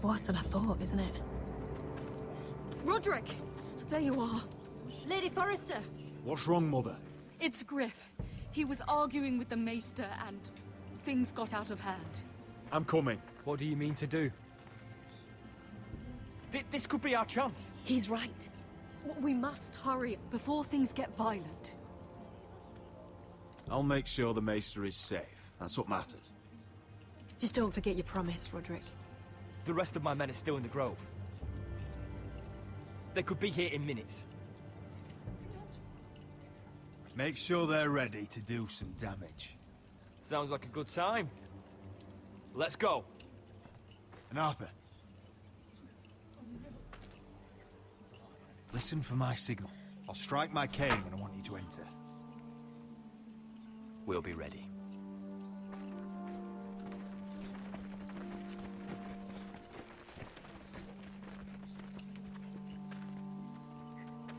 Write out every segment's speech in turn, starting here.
It's worse than I thought, isn't it? Roderick! There you are. Lady Forrester. What's wrong, Mother? It's Griff. He was arguing with the Maester and things got out of hand. I'm coming. What do you mean to do? This could be our chance. He's right. We must hurry before things get violent. I'll make sure the Maester is safe. That's what matters. Just don't forget your promise, Roderick. The rest of my men are still in the grove. They could be here in minutes. Make sure they're ready to do some damage. Sounds like a good time. Let's go. And Arthur, listen for my signal. I'll strike my cane when I want you to enter. We'll be ready.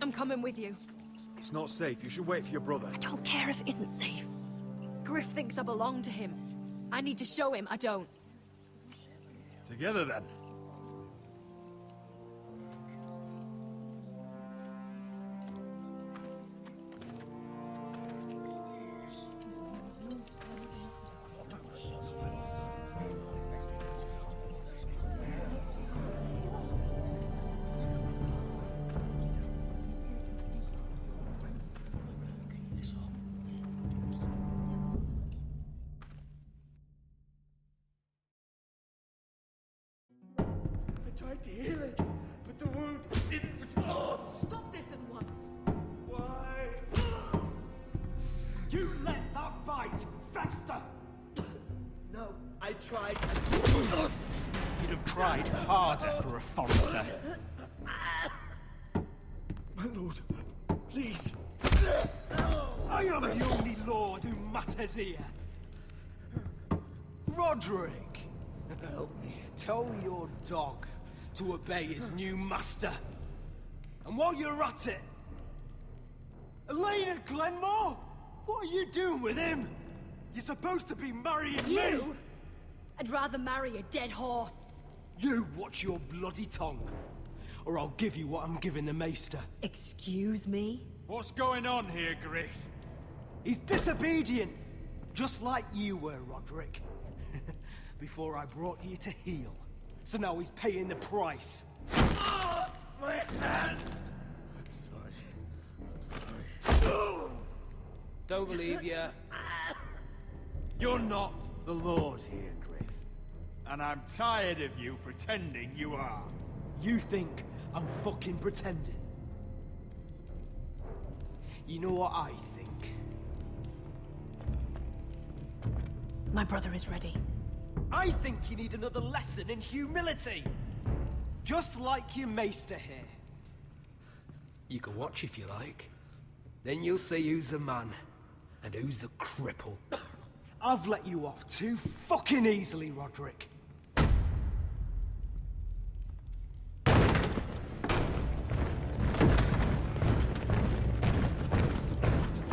I'm coming with you. It's not safe. You should wait for your brother. I don't care if it isn't safe. Griff thinks I belong to him. I need to show him I don't. Together then. I tried to heal it, but the wound didn't respond. Stop this at once. Why? You let that bite fester! No, I tried. You'd have tried harder for a Forrester. My lord, please. I am the only lord who matters here. Roderick, Help me. tell your dog to obey his new master. And while you're at it, Elena Glenmore, what are you doing with him? You're supposed to be marrying me. You? I'd rather marry a dead horse. You watch your bloody tongue, or I'll give you what I'm giving the Maester. Excuse me? What's going on here, Griff? He's disobedient, just like you were, Roderick. Before I brought you to heel. So now he's paying the price. Oh, my hand! I'm sorry. Don't believe you. You're not the Lord here, Griff. And I'm tired of you pretending you are. You think I'm fucking pretending? You know what I think? My brother is ready. I think you need another lesson in humility. Just like your Maester here. You can watch if you like. Then you'll see who's the man and who's the cripple. I've let you off too fucking easily, Roderick.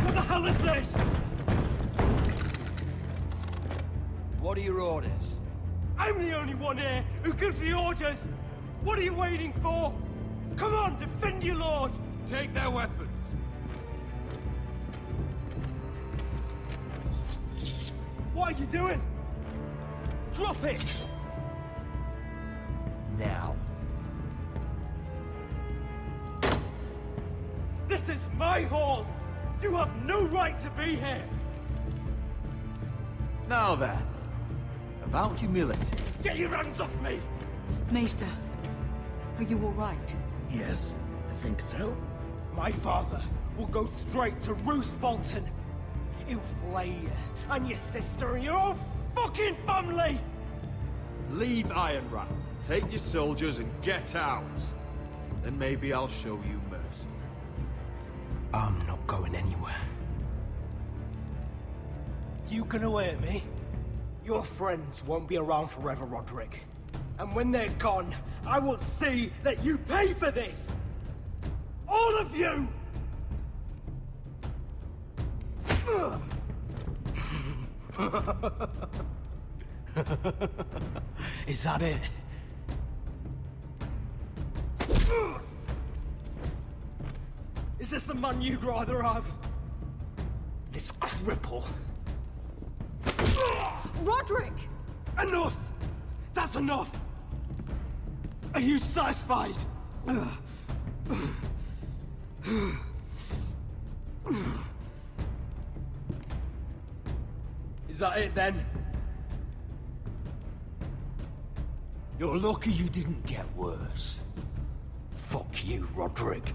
What the hell is this? What are your orders? I'm the only one here who gives the orders! What are you waiting for? Come on, defend your lord! Take their weapons. What are you doing? Drop it! Now. This is my hall! You have no right to be here! Now then, about humility. Get your hands off me! Maester, are you all right? Yes, I think so. My father will go straight to Roose Bolton. He'll flay you, and your sister, and your whole fucking family! Leave Ironrath. Take your soldiers and get out. Then maybe I'll show you mercy. I'm not going anywhere. You gonna hear me? Your friends won't be around forever, Roderick. And when they're gone, I will see that you pay for this! All of you! Is that it? Is this the man you'd rather have? This cripple. Roderick! Enough! That's enough! Are you satisfied? Is that it then? You're lucky you didn't get worse. Fuck you, Roderick.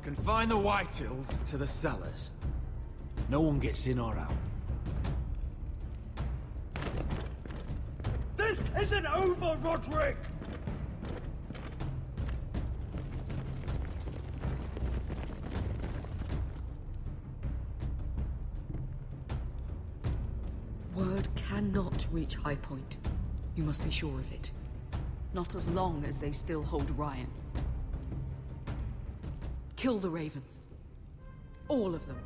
Confine the Whitehills to the cellars. No one gets in or out. This isn't over, Roderick! Word cannot reach High Point. You must be sure of it. Not as long as they still hold Ryan. Kill the Ravens. All of them.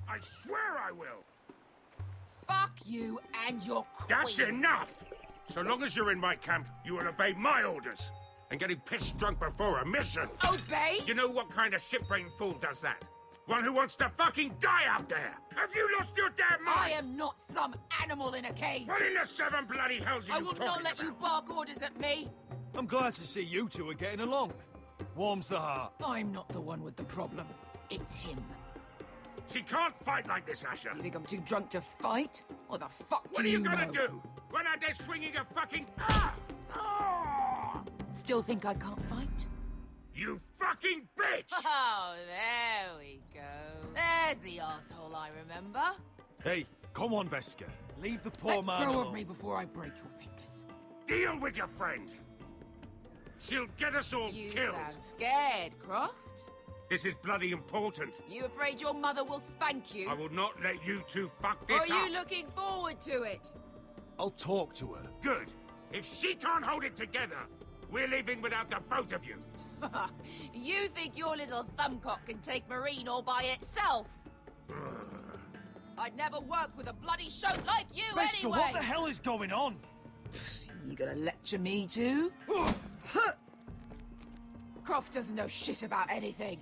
I swear I will! Fuck you and your queen. That's enough! So long as you're in my camp, you will obey my orders. And getting pissed drunk before a mission. Obey? You know what kind of shit-brained fool does that? One who wants to fucking die out there! Have you lost your damn mind? I am not some animal in a cage. What in the seven bloody hells are I you will talking not let about? you bark orders at me. I'm glad to see you two are getting along. Warms the heart. I'm not the one with the problem. It's him. She can't fight like this, Asher. You think I'm too drunk to fight? What the fuck What do are you know? gonna do? Run out there swinging a fucking... Ah! Ah! Still think I can't fight? You fucking bitch! Oh, there we go. There's the asshole I remember. Hey, come on, Veska. Leave the poor Let man go alone. of me before I break your fingers. Deal with your friend. She'll get us all You killed. sound scared, Croft. This is bloody important. You afraid your mother will spank you? I will not let you two fuck Or this are up. you looking forward to it? I'll talk to her. Good. If she can't hold it together, we're leaving without the both of you. You think your little thumbcock can take Marine all by itself? I'd never work with a bloody shote like you Veska, anyway! what the hell is going on? You gonna lecture me too? Croft doesn't know shit about anything.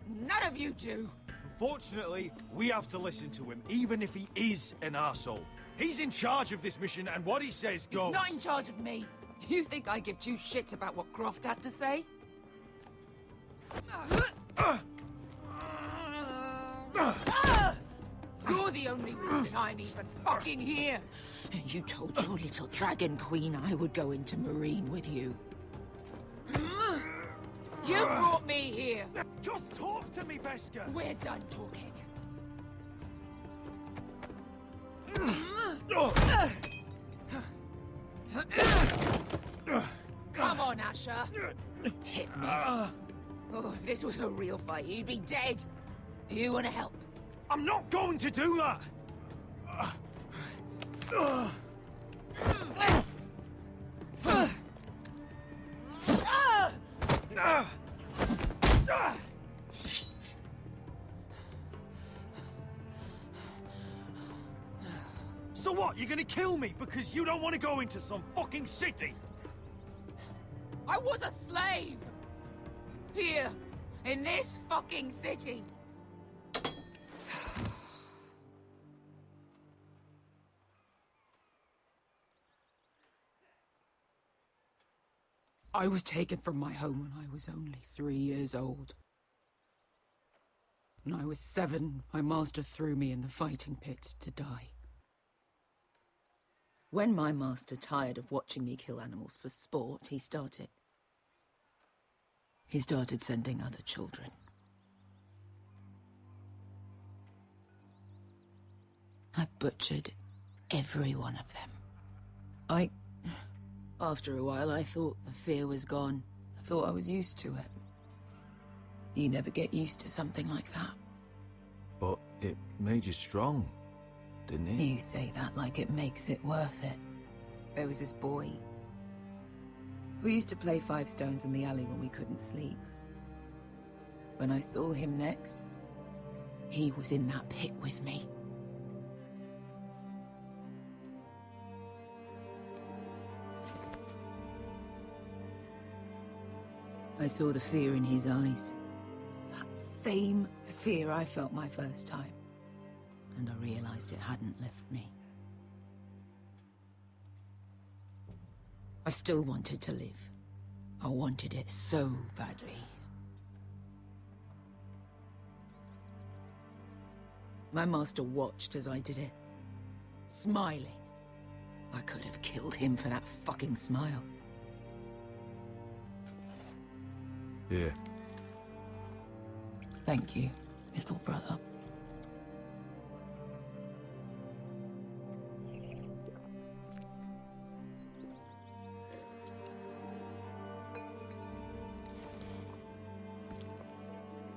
None of you do. Unfortunately, we have to listen to him, even if he is an arsehole. He's in charge of this mission, and what he says goes. He's not in charge of me. You think I give two shits about what Croft has to say? You're the only reason I'm even fucking here. You told your little dragon queen I would go into Marine with you. You brought me here. Just talk to me, Veska! We're done talking. Come on, Asher. Hit me. Oh, if this was a real fight, you'd be dead. You want to help? I'm not going to do that! So what, you're gonna kill me because you don't want to go into some fucking city? I was a slave! Here, in this fucking city. I was taken from my home when I was only 3 years old. When I was 7, my master threw me in the fighting pits to die. When my master tired of watching me kill animals for sport, he started sending other children. I butchered every one of them. After a while, I thought the fear was gone. I thought I was used to it. You never get used to something like that. But it made you strong, didn't it? You say that like it makes it worth it. There was this boy. We used to play 5 stones in the alley when we couldn't sleep. When I saw him next, he was in that pit with me. I saw the fear in his eyes. That same fear I felt my first time. And I realized it hadn't left me. I still wanted to live. I wanted it so badly. My master watched as I did it, smiling. I could have killed him for that fucking smile. Here. Thank you, little brother.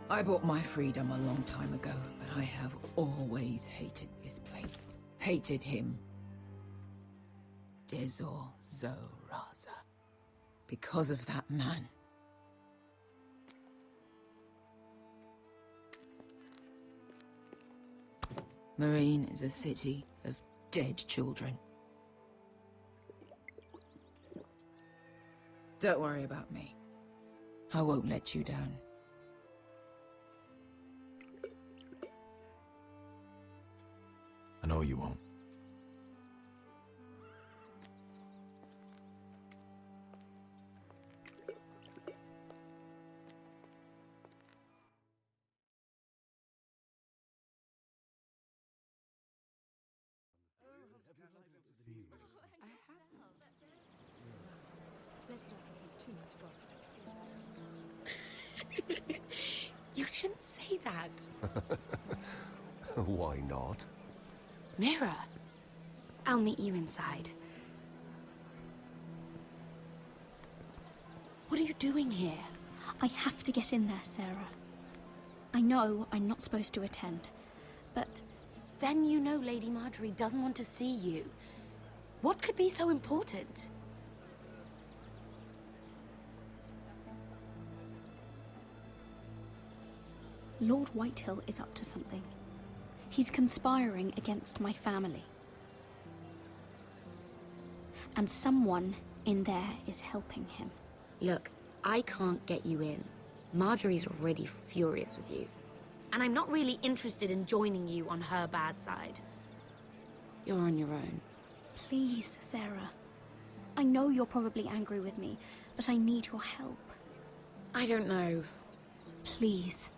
I bought my freedom a long time ago, but I have always hated this place. Hated him. Dezor Zoraza. Because of that man. Marine is a city of dead children. Don't worry about me. I won't let you down. I know you won't. You shouldn't say that. Why not? Mira, I'll meet you inside. What are you doing here? I have to get in there, Sarah. I know I'm not supposed to attend, but... Then you know Lady Marjorie doesn't want to see you. What could be so important? Lord Whitehill is up to something. He's conspiring against my family. And someone in there is helping him. Look, I can't get you in. Marjorie's already furious with you. And I'm not really interested in joining you on her bad side. You're on your own. Please, Sarah. I know you're probably angry with me, but I need your help. I don't know. Please.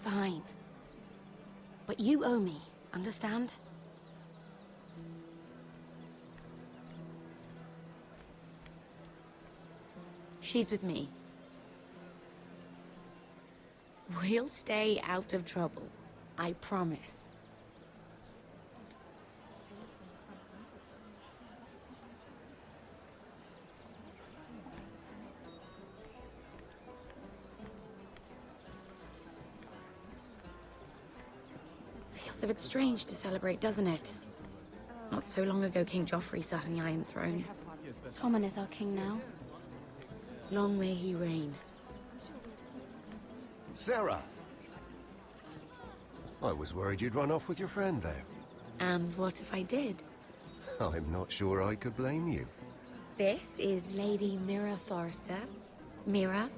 Fine. But you owe me, understand? She's with me. We'll stay out of trouble. I promise. Feels a bit strange to celebrate, doesn't it? Not so long ago, King Joffrey sat on the Iron Throne. Tommen is our king now. Long may he reign. Sarah! I was worried you'd run off with your friend there. And what if I did? I'm not sure I could blame you. This is Lady Mira Forrester. Mira,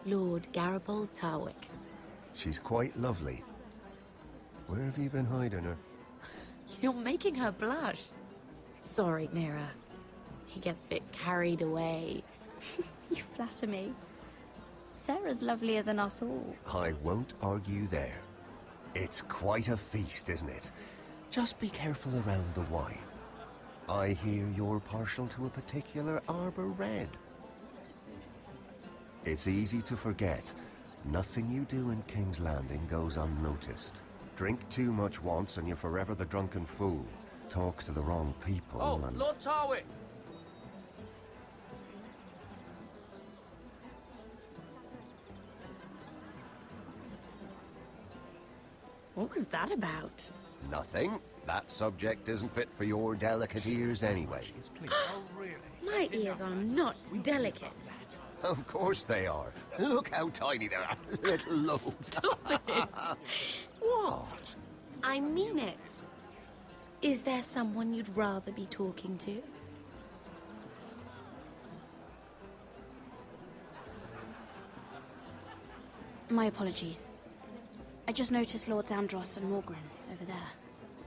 Lord Garibald Tarwick. She's quite lovely. Where have you been hiding her? You're making her blush. Sorry, Mira. He gets a bit carried away. You flatter me. Sarah's lovelier than us all. I won't argue there. It's quite a feast, isn't it? Just be careful around the wine. I hear you're partial to a particular Arbor Red. It's easy to forget. Nothing you do in King's Landing goes unnoticed. Drink too much once and you're forever the drunken fool. Talk to the wrong people and... Lord Tarwick! What was that about? Nothing. That subject isn't fit for your delicate ears anyway. My ears are not delicate. Of course they are. Look how tiny they are. Little lobes. Stop it. What? I mean it. Is there someone you'd rather be talking to? My apologies. I just noticed Lords Andros and Morgren over there.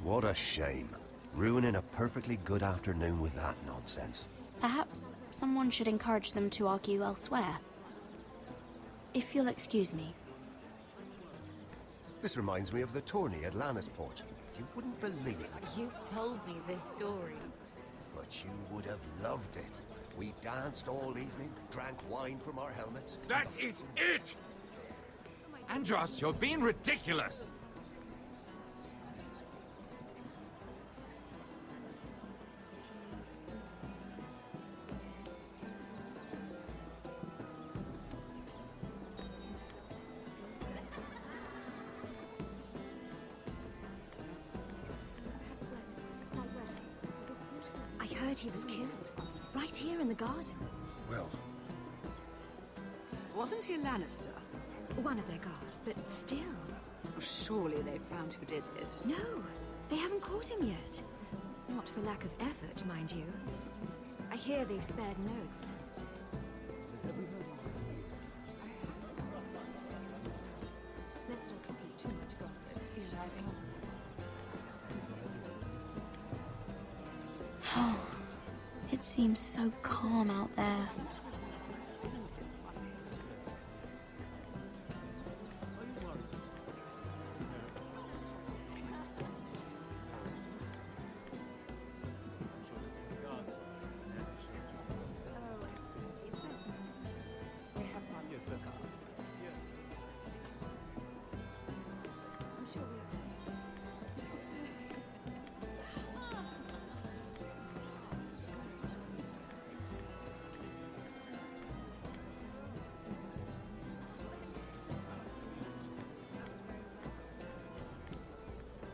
What a shame. Ruining a perfectly good afternoon with that nonsense. Perhaps someone should encourage them to argue elsewhere. If you'll excuse me. This reminds me of the tourney at Lannisport. You wouldn't believe it. You've told me this story. But you would have loved it. We danced all evening, drank wine from our helmets. That is it! Andros, you're being ridiculous! I heard he was killed. Right here in the garden. Well, Wasn't he a Lannister? One of their guard, but still. Surely they found who did it. No, they haven't caught him yet. Not for lack of effort, mind you. I hear they've spared no expense. Let's not repeat too much gossip. It seems so calm out there.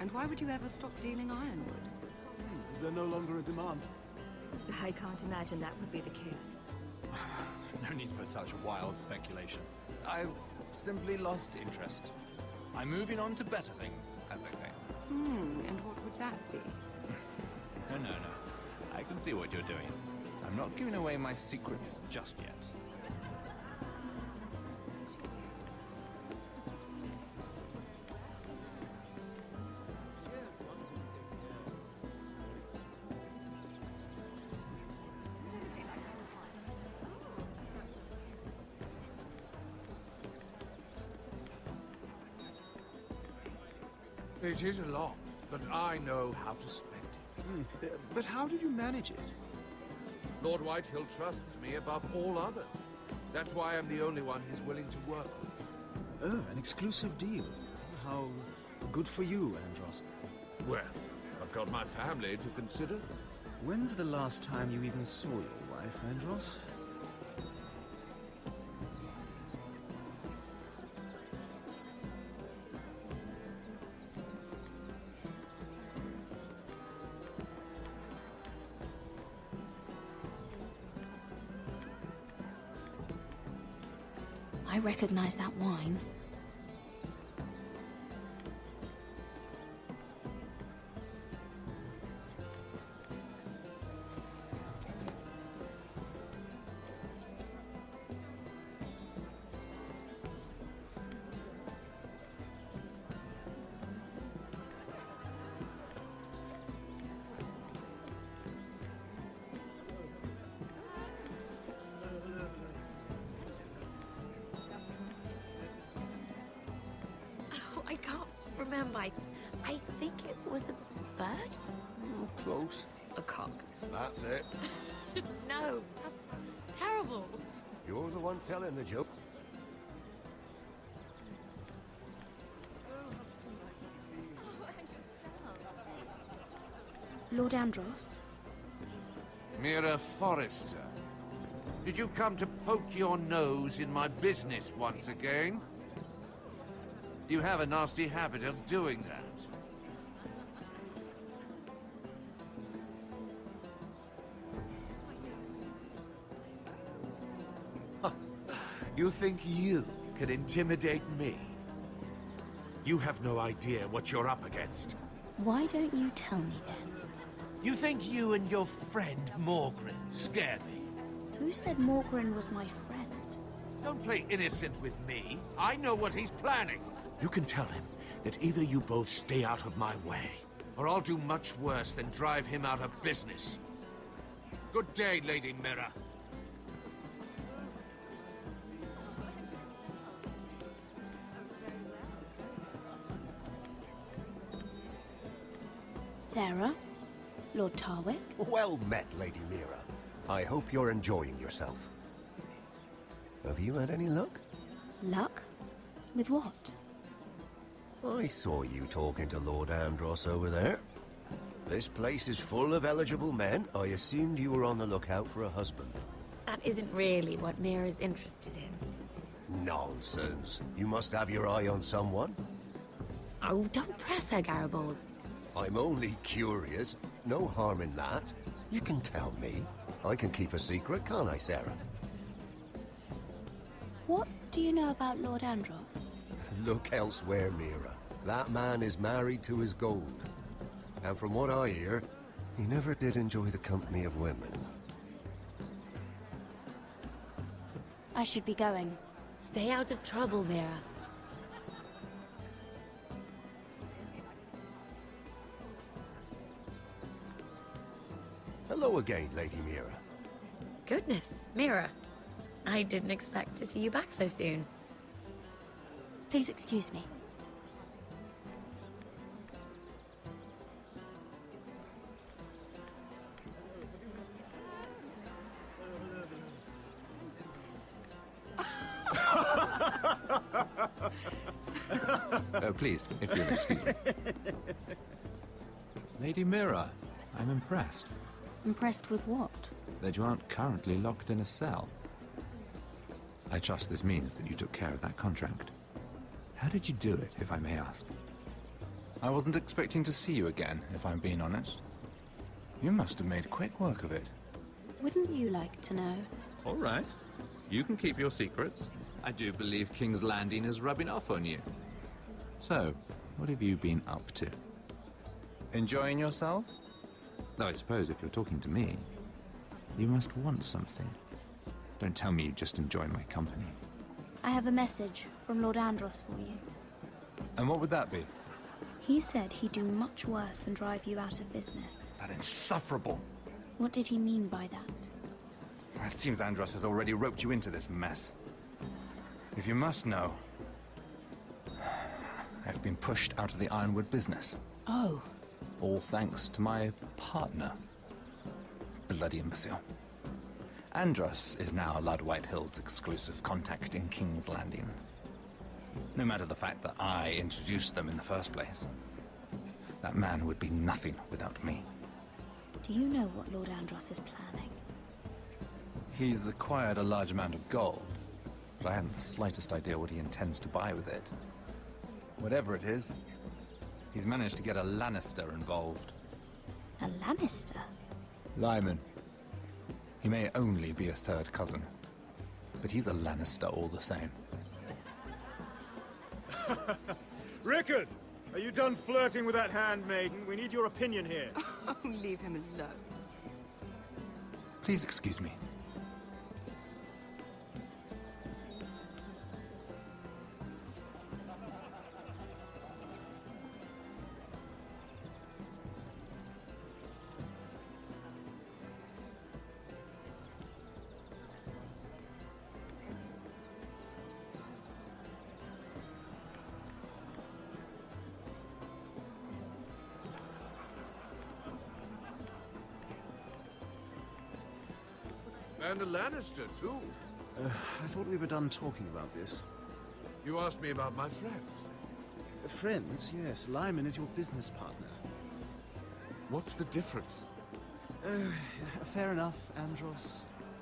And why would you ever stop dealing ironwood? Is there no longer a demand? I can't imagine that would be the case. No need for such wild speculation. I've simply lost interest. I'm moving on to better things, as they say. And what would that be? No. I can see what you're doing. I'm not giving away my secrets just yet. it is a lot, but I know how to spend it. But how did you manage it? Lord Whitehill trusts me above all others. That's why I'm the only one he's willing to work with. Oh, an exclusive deal. How good for you, Andros. Well, I've got my family to consider. When's the last time you even saw your wife, Andros? I recognize that wine. I can't remember. I think it was a bird? Close. A cock. That's it. No, that's terrible. You're the one telling the joke. Lord Andros? Mira Forrester. Did you come to poke your nose in my business once again? You have a nasty habit of doing that. You think you can intimidate me? You have no idea what you're up against. Why don't you tell me then? You think you and your friend Morgren scared me? Who said Morgren was my friend? Don't play innocent with me. I know what he's planning. You can tell him that either you both stay out of my way, or I'll do much worse than drive him out of business. Good day, Lady Mira. Sarah? Lord Tarwick? Well met, Lady Mira. I hope you're enjoying yourself. Have you had any luck? Luck? With what? I saw you talking to Lord Andros over there. This place is full of eligible men. I assumed you were on the lookout for a husband. That isn't really what Mira's interested in. Nonsense. You must have your eye on someone. Oh, don't press her, Garibaldi. I'm only curious. No harm in that. You can tell me. I can keep a secret, can't I, Sarah? What do you know about Lord Andros? Look elsewhere, Mira. That man is married to his gold. And from what I hear, he never did enjoy the company of women. I should be going. Stay out of trouble, Mira. Hello again, Lady Mira. Goodness, Mira. I didn't expect to see you back so soon. Please excuse me. Please, if you'll excuse me. Lady Mira, I'm impressed. Impressed with what? That you aren't currently locked in a cell. I trust this means that you took care of that contract. How did you do it, if I may ask? I wasn't expecting to see you again, if I'm being honest. You must have made quick work of it. Wouldn't you like to know? All right. You can keep your secrets. I do believe King's Landing is rubbing off on you. So, what have you been up to? Enjoying yourself? Though I suppose if you're talking to me, you must want something. Don't tell me you just enjoy my company. I have a message from Lord Andros for you. And what would that be? He said he'd do much worse than drive you out of business. That insufferable! What did he mean by that? It seems Andros has already roped you into this mess. If you must know, I've been pushed out of the ironwood business. Oh. All thanks to my partner. Bloody imbecile. Andros is now Lord Whitehill's exclusive contact in King's Landing. No matter the fact that I introduced them in the first place. That man would be nothing without me. Do you know what Lord Andros is planning? He's acquired a large amount of gold, but I haven't the slightest idea what he intends to buy with it. Whatever it is, he's managed to get a Lannister involved. A Lannister? Lyman. He may only be a third cousin, but he's a Lannister all the same. Rickard! Are you done flirting with that handmaiden? We need your opinion here. Oh, leave him alone. Please excuse me. And a Lannister, too. I thought we were done talking about this. You asked me about my friends. Friends? Yes. Lyman is your business partner. What's the difference? Fair enough, Andros.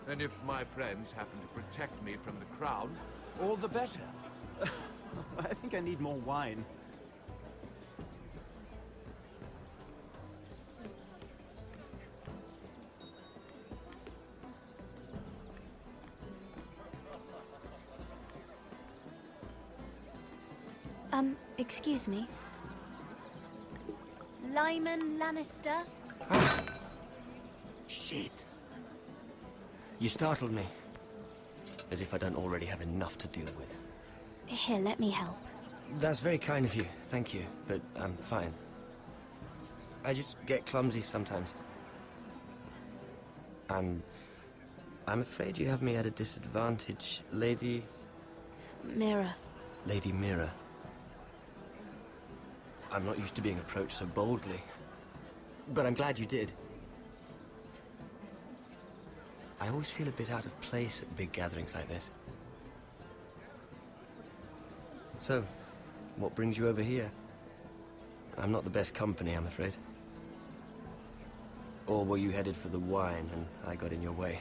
And if my friends happen to protect me from the crown, all the better. I think I need more wine. Excuse me. Lyman Lannister? Shit. You startled me. As if I don't already have enough to deal with. Here, let me help. That's very kind of you, thank you, but I'm fine. I just get clumsy sometimes. I'm afraid you have me at a disadvantage, Lady... Mira. Lady Mira. I'm not used to being approached so boldly, but I'm glad you did. I always feel a bit out of place at big gatherings like this. So, what brings you over here? I'm not the best company, I'm afraid. Or were you headed for the wine and I got in your way?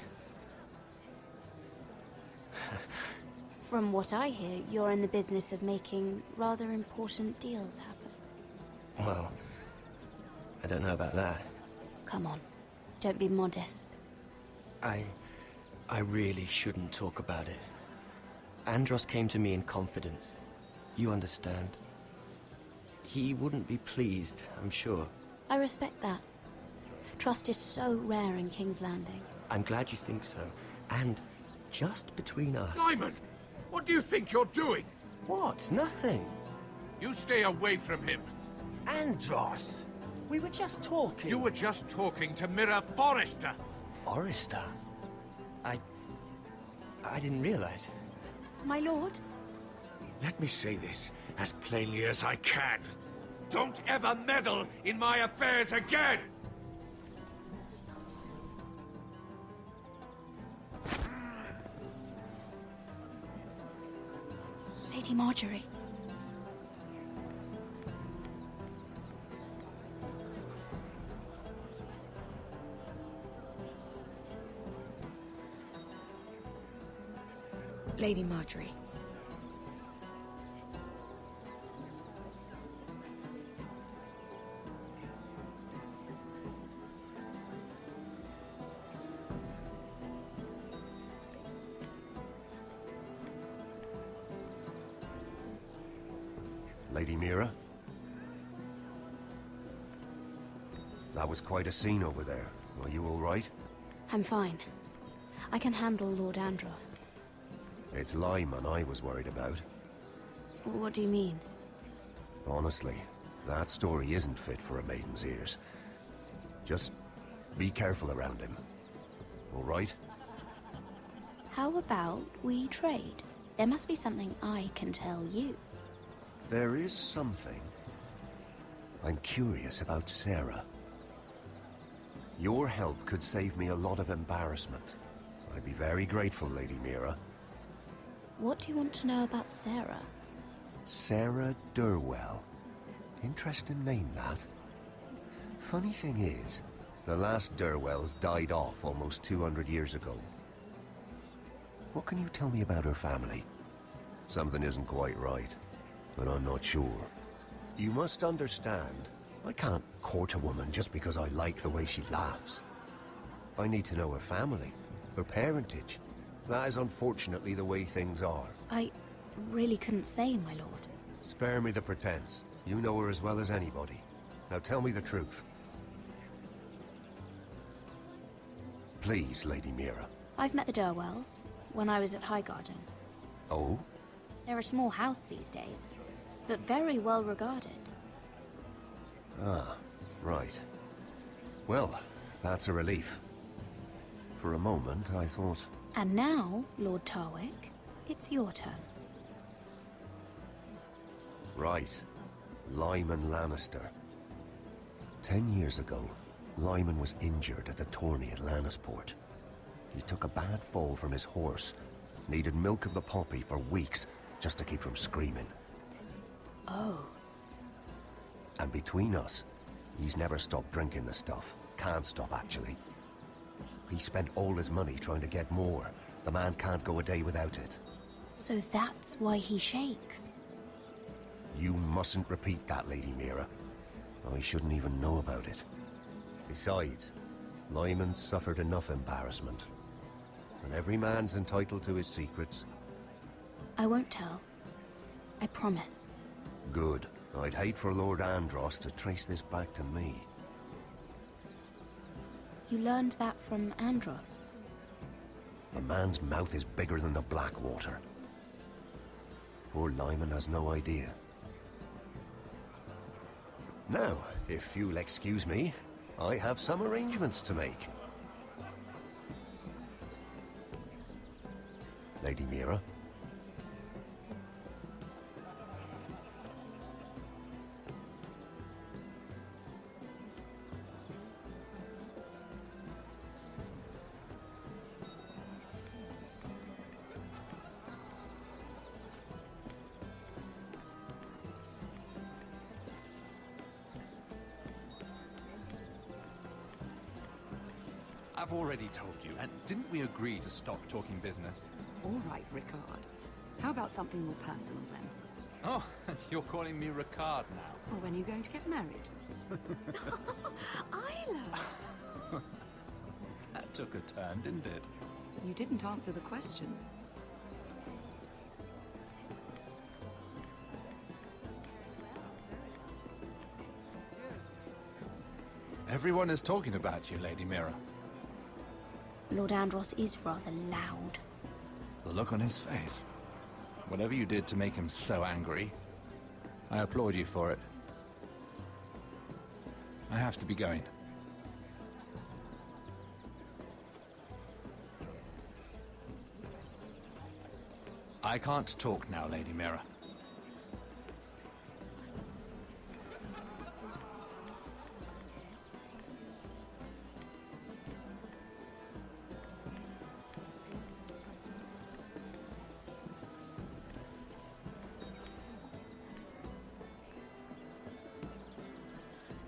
From what I hear, you're in the business of making rather important deals happen. Well, I don't know about that. Come on, don't be modest. I really shouldn't talk about it. Andros came to me in confidence. You understand? He wouldn't be pleased, I'm sure. I respect that. Trust is so rare in King's Landing. I'm glad you think so. And just between us... Lyman! What do you think you're doing? What? Nothing. You stay away from him. Andros! We were just talking. You were just talking to Mira Forrester. Forrester? I didn't realize. My lord? Let me say this as plainly as I can. Don't ever meddle in my affairs again! Lady Marjorie. Lady Marjorie. Lady Mira? That was quite a scene over there. Are you all right? I'm fine. I can handle Lord Andros. It's Lyman I was worried about. What do you mean? Honestly, that story isn't fit for a maiden's ears. Just be careful around him. All right? How about we trade? There must be something I can tell you. There is something. I'm curious about Sarah. Your help could save me a lot of embarrassment. I'd be very grateful, Lady Mira. What do you want to know about Sarah? Sarah Durwell. Interesting name, that. Funny thing is, the last Durwells died off almost 200 years ago. What can you tell me about her family? Something isn't quite right, but I'm not sure. You must understand, I can't court a woman just because I like the way she laughs. I need to know her family, her parentage. That is unfortunately the way things are. I really couldn't say, my lord. Spare me the pretense. You know her as well as anybody. Now tell me the truth. Please, Lady Mira. I've met the Durwells when I was at Highgarden. Oh? They're a small house these days, but very well regarded. Ah, right. Well, that's a relief. For a moment, I thought... And now, Lord Tarwick, it's your turn. Right. Lyman Lannister. 10 years ago, Lyman was injured at the tourney at Lannisport. He took a bad fall from his horse, needed milk of the poppy for weeks just to keep from screaming. Oh. And between us, he's never stopped drinking the stuff. Can't stop, actually. He spent all his money trying to get more. The man can't go a day without it. So that's why he shakes. You mustn't repeat that, Lady Mira. I shouldn't even know about it. Besides, Lyman suffered enough embarrassment. And every man's entitled to his secrets. I won't tell. I promise. Good. I'd hate for Lord Andros to trace this back to me. You learned that from Andros? The man's mouth is bigger than the Blackwater. Poor Lyman has no idea. Now, if you'll excuse me, I have some arrangements to make. Lady Mira? I've already told you, and didn't we agree to stop talking business? All right, Ricard. How about something more personal then? Oh, you're calling me Ricard now. Well, when are you going to get married? Isla! That took a turn, didn't it? You didn't answer the question. Everyone is talking about you, Lady Mira. Lord Andros is rather loud. The look on his face. Whatever you did to make him so angry, I applaud you for it. I have to be going. I can't talk now, Lady Mira.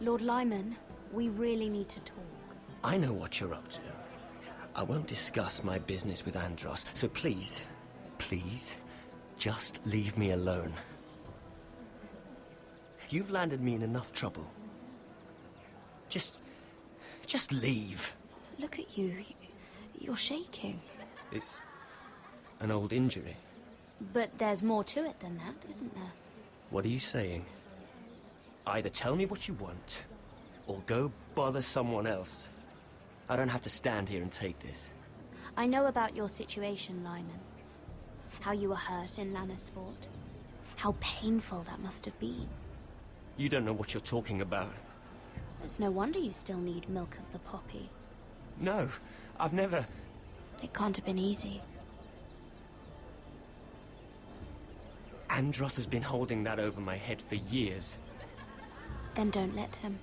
Lord Lyman, we really need to talk. I know what you're up to. I won't discuss my business with Andros, so please, please, just leave me alone. You've landed me in enough trouble. Just leave. Look at you. You're shaking. It's an old injury. But there's more to it than that, isn't there? What are you saying? Either tell me what you want, or go bother someone else. I don't have to stand here and take this. I know about your situation, Lyman. How you were hurt in Lannisport. How painful that must have been. You don't know what you're talking about. It's no wonder you still need milk of the poppy. No, I've never... It can't have been easy. Andros has been holding that over my head for years. Then don't let him.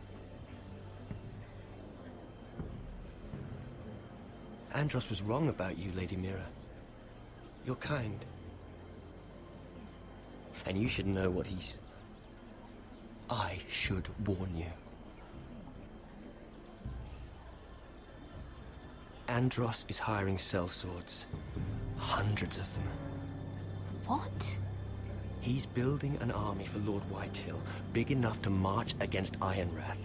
Andros was wrong about you, Lady Mira. You're kind. And you should know what he's... I should warn you. Andros is hiring sellswords. Hundreds of them. What? He's building an army for Lord Whitehill, big enough to march against Ironrath.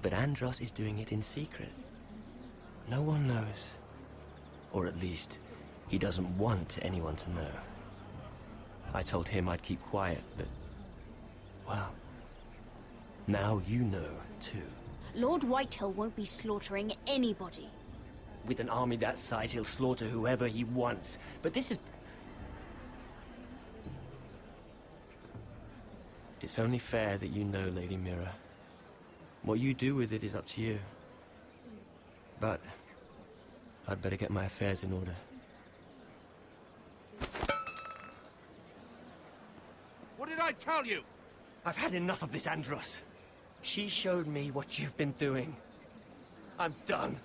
But Andros is doing it in secret. No one knows. Or at least, he doesn't want anyone to know. I told him I'd keep quiet, but... well... now you know, too. Lord Whitehill won't be slaughtering anybody. With an army that size, he'll slaughter whoever he wants. But this is... It's only fair that you know, Lady Mira. What you do with it is up to you. But I'd better get my affairs in order. What did I tell you? I've had enough of this, Andros. She showed me what you've been doing. I'm done.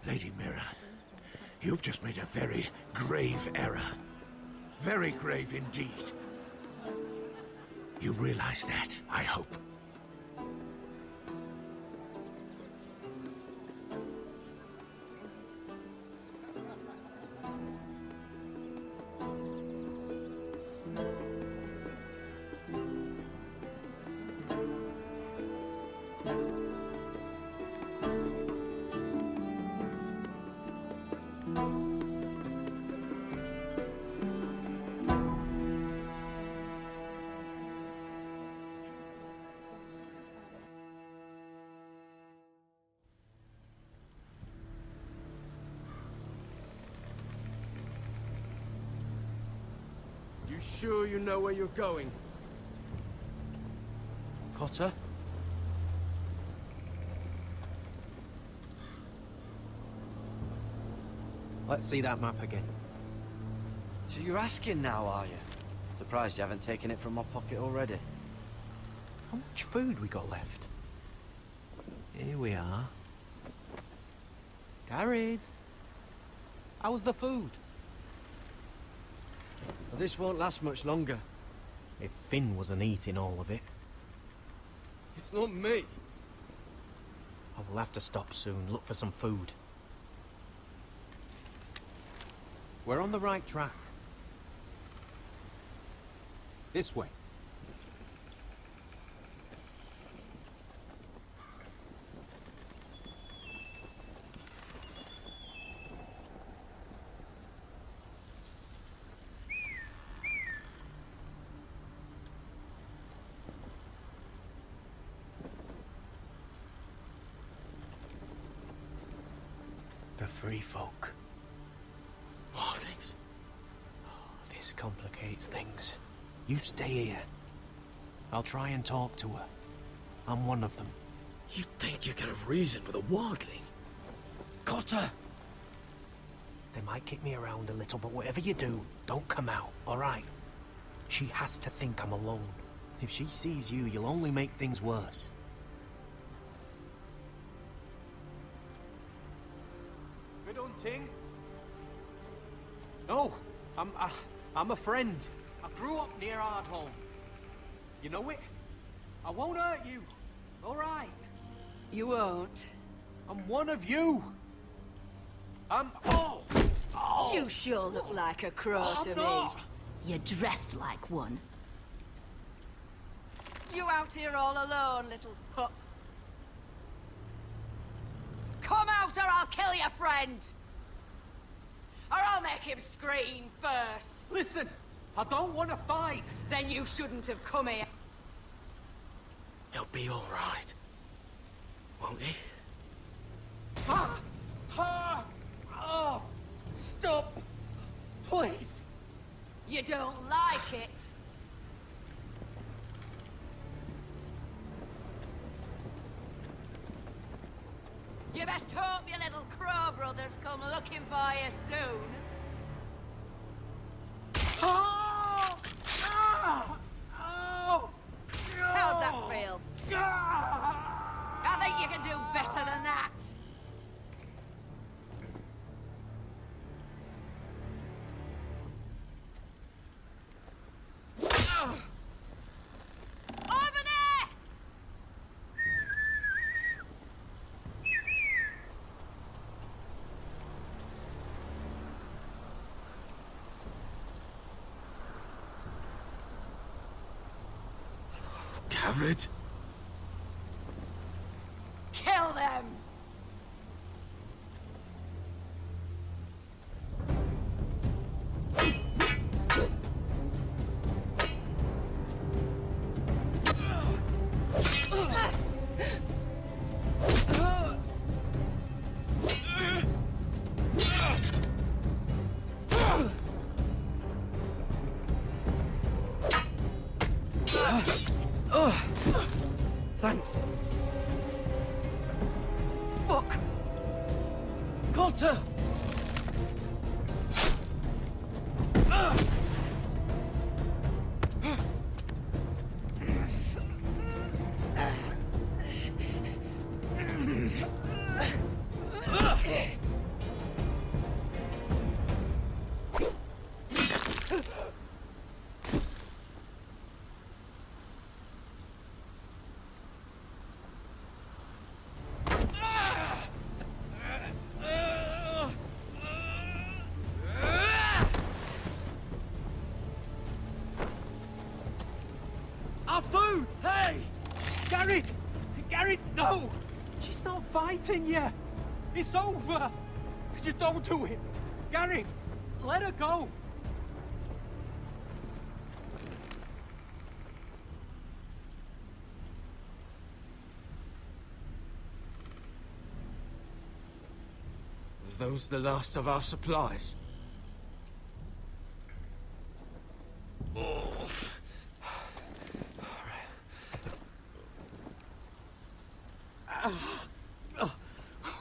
Lady Mira, you've just made a very grave error. Very grave indeed. You realize that, I hope. You sure you know where you're going? Cotter? Let's see that map again. So you're asking now, are you? Surprised you haven't taken it from my pocket already. How much food we got left? Here we are. Carried. How's the food? Well, this won't last much longer. If Finn wasn't eating all of it. It's not me. I will have to stop soon, look for some food. We're on the right track. This way. The free folk. Wildlings. Oh, this complicates things. You stay here. I'll try and talk to her. I'm one of them. You think you can reason with a wildling? Cotter! They might kick me around a little, but whatever you do, don't come out, alright? She has to think I'm alone. If she sees you, you'll only make things worse. Good hunting. No, I'm a friend. I grew up near Ardholm. You know it? I won't hurt you. All right. You won't. I'm one of you. Oh! You sure look like a crow to me. You're dressed like one. You out here all alone, little pup? Come out or I'll kill your friend! Or I'll make him scream first. Listen, I don't want to fight. Then you shouldn't have come here. He'll be all right. Won't he? Oh! Stop! Please! You don't like it? You best hope your little crow brothers come looking for you soon. Oh! Ah! Oh! How's that feel? I think you can do better than that. Over there! Garrett? Kill them! Thanks. Fuck! Cotter! Our food! Hey! Garrett! Garrett, no! She's not fighting you! It's over! Just don't do it! Garrett! Let her go! Are those the last of our supplies?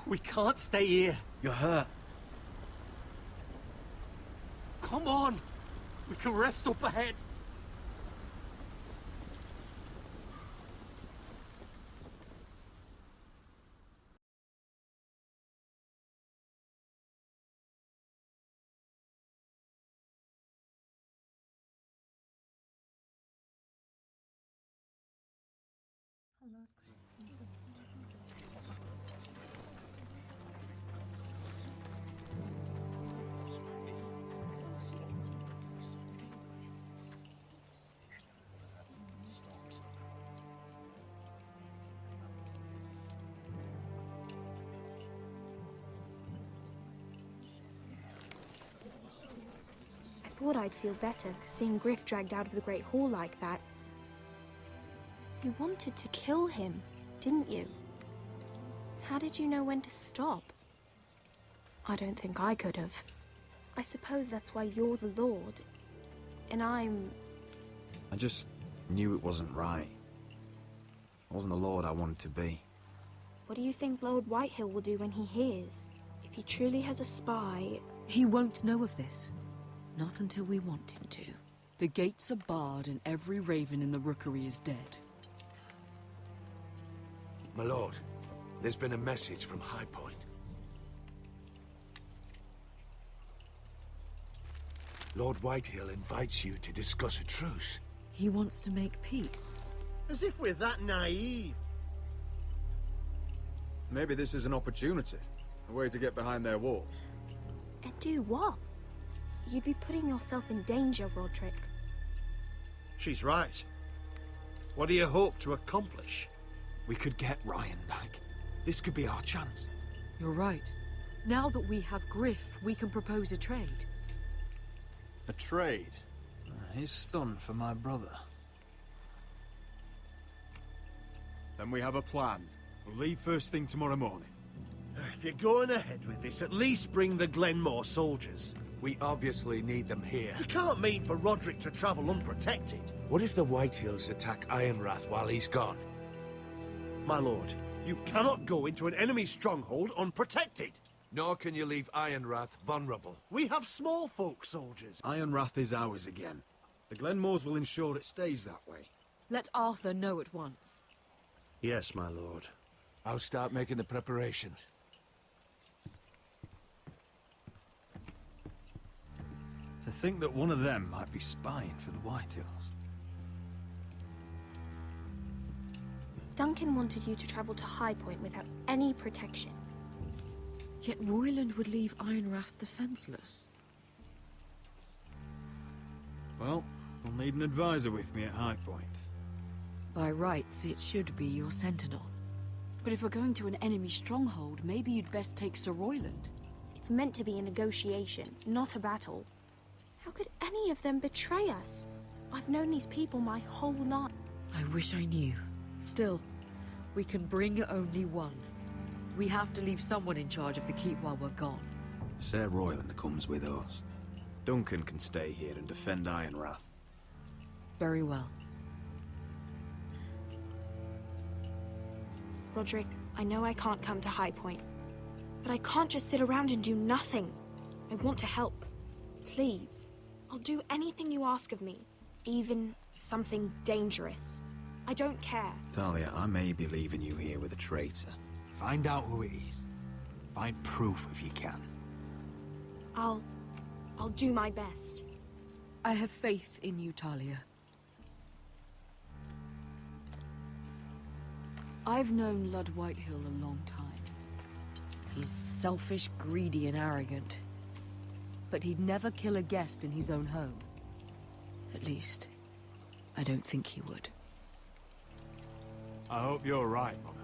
We can't stay here. You're hurt. Come on. We can rest up ahead. I thought I'd feel better seeing Griff dragged out of the Great Hall like that. You wanted to kill him, didn't you? How did you know when to stop? I don't think I could have. I suppose that's why you're the Lord, and I'm... I just knew it wasn't right. I wasn't the Lord I wanted to be. What do you think Lord Whitehill will do when he hears? If he truly has a spy... He won't know of this. Not until we want him to. The gates are barred and every raven in the rookery is dead. My lord, there's been a message from High Point. Lord Whitehill invites you to discuss a truce. He wants to make peace. As if we're that naive. Maybe this is an opportunity. A way to get behind their walls. And do what? You'd be putting yourself in danger, Roderick. She's right. What do you hope to accomplish? We could get Ryan back. This could be our chance. You're right. Now that we have Griff, we can propose a trade. A trade? His son for my brother. Then we have a plan. We'll leave first thing tomorrow morning. If you're going ahead with this, at least bring the Glenmore soldiers. We obviously need them here. You can't mean for Roderick to travel unprotected. What if the Whitehills attack Ironrath while he's gone? My lord, you cannot go into an enemy stronghold unprotected. Nor can you leave Ironrath vulnerable. We have small folk soldiers. Ironrath is ours again. The Glenmores will ensure it stays that way. Let Arthur know at once. Yes, my lord. I'll start making the preparations. To think that one of them might be spying for the Whitehills. Duncan wanted you to travel to High Point without any protection. Yet Royland would leave Ironrath defenseless. Well, we'll need an advisor with me at High Point. By rights, it should be your sentinel. But if we're going to an enemy stronghold, maybe you'd best take Sir Royland. It's meant to be a negotiation, not a battle. How could any of them betray us? I've known these people my whole life. I wish I knew. Still, we can bring only one. We have to leave someone in charge of the keep while we're gone. Sir Royland comes with us. Duncan can stay here and defend Ironrath. Very well. Roderick, I know I can't come to High Point, but I can't just sit around and do nothing. I want to help. Please. I'll do anything you ask of me, even something dangerous. I don't care. Talia, I may be leaving you here with a traitor. Find out who it is. Find proof if you can. I'll do my best. I have faith in you, Talia. I've known Lord Whitehill a long time. He's selfish, greedy, and arrogant. But he'd never kill a guest in his own home. At least, I don't think he would. I hope you're right, Mum.